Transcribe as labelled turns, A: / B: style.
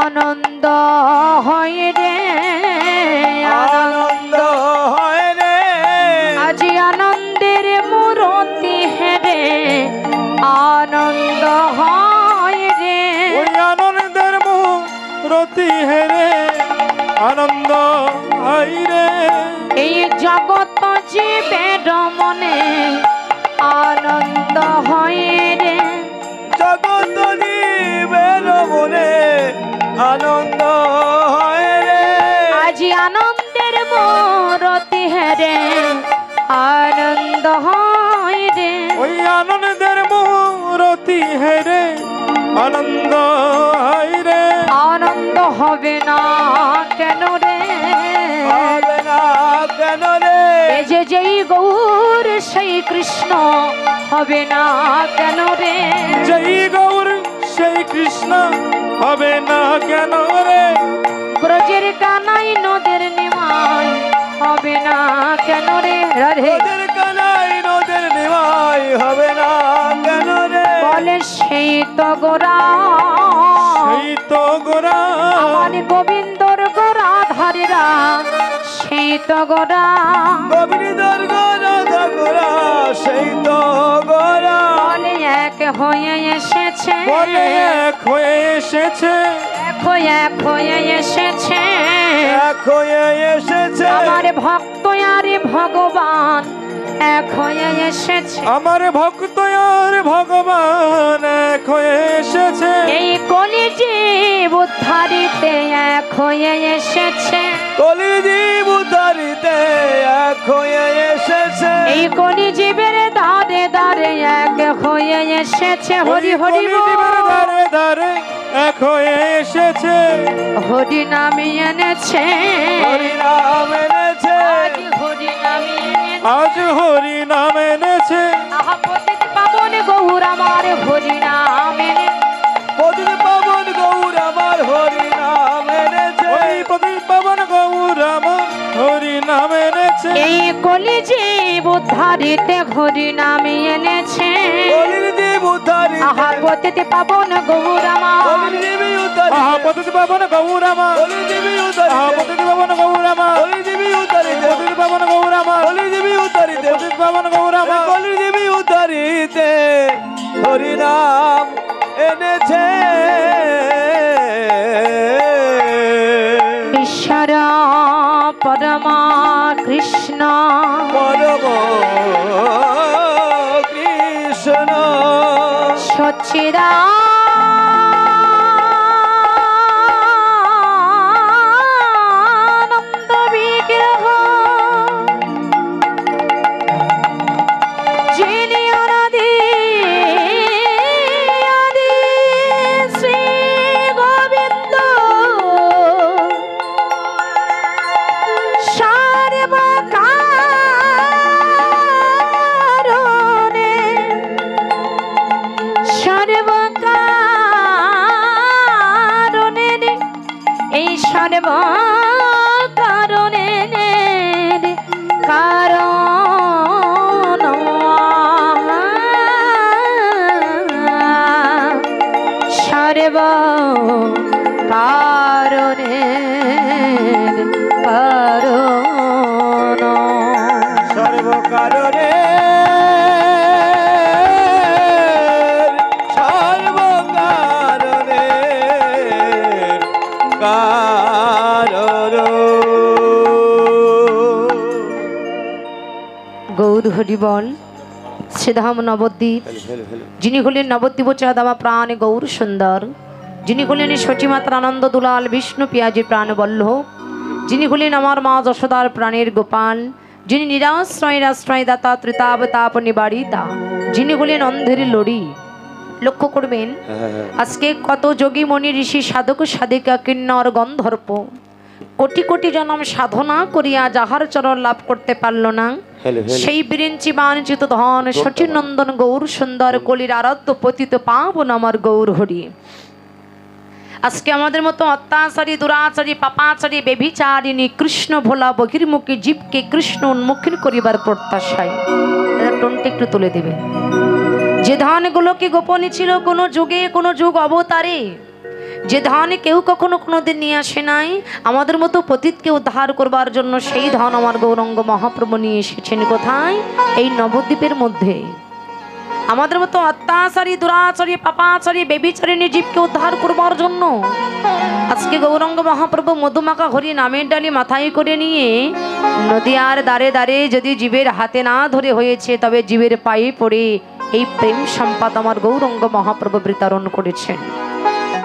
A: আনন্দ হয় রে
B: আনন্দ হয় রে
A: আজি আনন্দের মূরতি হেরে আনন্দ হয় রে
B: ওই আনন্দের মূরতি হেরে আনন্দ হয় রে
A: এই জগৎ জীবের মনে আনন্দ হয় রে
B: জগৎ জীবের মনে আনন্দ হয় রে
A: আজি আনন্দের মূরতি হেরে আনন্দ হয় রে
B: ওই আনন্দের মূরতি হেরে আনন্দ হয় রে
A: আনন্দ হবে না কেন রে
B: হবে না কেন রে
A: এ যে যেই গৌর সেই কৃষ্ণ হবে না কেন রে
B: জয় গৌর সেই কৃষ্ণ হবে না কেন রে
A: ব্রজের কানাই নদের নিমাই হবে না কেন রে রাধে
B: নদের কানাই নদের নিমাই হবে না কেন রে
A: বলে সেই তো গোরা
B: সেই তো গোরা
A: আমার গোবিন্দর গোরা ধারেরা সেই তো গোরা
B: গোবিন্দর গোরা গোরা সেই তো গোরা
A: বলে এক হয়ে এসেছে
B: বলে এক হয়ে এসেছে
A: এক হয়ে এসেছে
B: এক হয়ে এসেছে
A: আমার ভক্ত আরে ভগবান এক হয়ে এসেছে
B: আমার ভক্ত আর ভগবান এক হয়ে এসেছে
A: এই কলিজীব উদ্ধারিতে এক হয়ে এসেছে
B: কলিজীব উদ্ধারিতে এক হয়ে এসেছে
A: এই কলিজীবের দারে দারে এক হয়ে এসেছে হরি হরি বল।
B: কলিজীবের ধারে ধারে এক হয়ে এসেছে
A: হরি নামে এনেছে
B: হরি নাম এনেছে
A: আজ হরি নামে এনেছে
B: আজ হরি নাম এনেছে
A: আহা পতিত পাবন গৌর আমার হরি নাম এনেছে
B: পতিত পাবন গৌর আমার হরি নাম এনেছে ওই পতিত পাবন গৌর আমার হরি নাম এনেছে
A: এই কলিজীব উদ্ধারিতে হরি নামে এনেছে
B: কলিজীব উদ্ধারিতে
A: আহা পতিত পাবন গৌর আমার
B: কলিজীব উদ্ধারিতে আহা পতিত পাবন গৌর আমার কলিজীব উদ্ধারিতে আহা পতিত পাবন গৌর আমার কলিজীব উদ্ধারিতে পতিত পাবন গৌর আমার কলিজীব উদ্ধারিতে পতিত পাবন গৌর আমার কলিজীব উদ্ধারিতে হরি নাম এনেছে
A: ঈশ্বর পরমা কৃষ্ণ
B: পরম কৃষ্ণ
A: সচ্চিদা আনন্দ বিগ্রহ যিনি অনাদি আদি শ্রী গোবিন্দ সর্বকারণে এই সর্বকারণে কারণ সর্বকারণে কারণ
B: সর্বকারণে সর্বকারণে কারণ
A: গৌর হরি বল শ্রীধাম নবদ্বীপ যিনি হলেন নবদ্বীপ চাঁদামা প্রাণ গৌর সুন্দর যিনি হলেন সচিমাত্রা আনন্দ দুলাল বিষ্ণু পিয়াজি প্রাণ বল্লভ যিনি হলেন আমার মা যশোদার প্রাণের গোপাল যিনি নিরাশ্রয় আশ্রয় দাতা ত্রিতাবতাপ নিবারিতা যিনি হলেন অন্ধের লড়ি লক্ষ্য করবেন আজকে কত যোগী মণি ঋষি সাধক সাধিকা কিন্নর গন্ধর্প কোটি কোটি জনম সাধনা করিয়া যাহার চরণ লাভ করতে পারল না সেই বিরিঞ্চি বাঞ্ছিত ধন সচিন নন্দন গৌর সুন্দর কলির আরাধ্য পতিত পাবন আমার গৌর হরি আজকে আমাদের মতো অত্যাচারী দুরাচারী পাপাচারী বেভিচারিণী কৃষ্ণ ভোলা বহির্মুখী জীবকে কৃষ্ণ উন্মুখী করিবার প্রত্যাশায় টোনটা একটু তুলে দেবে যে ধানগুলো কি গোপনে ছিল কোনো যুগে কোনো যুগ অবতারে যে ধন কেউ কখনো কোনোদিন নিয়ে আসে নাই, আমাদের মতো পতিতকে উদ্ধার করবার জন্য সেই ধন আমার গৌরাঙ্গ মহাপ্রভু নিয়ে এসেছেন। কোথায়? এই নবদ্বীপের মধ্যে। আমাদের মতো অত্যাচারী, দুরাচারী, পাপাচারী, বেবিচারিণী জীবকে উদ্ধার করবার জন্য আজকে গৌরাঙ্গ মহাপ্রভু মধুমাখা হরি নামের ডালি মাথায় করে নিয়ে নদিয়ার দ্বারে দ্বারে যদি জীবের হাতে না ধরে হয়েছে, তবে জীবের পায়ে পড়ে এই প্রেম সম্পাদ আমার গৌরাঙ্গ মহাপ্রভু বিতরণ করেছেন।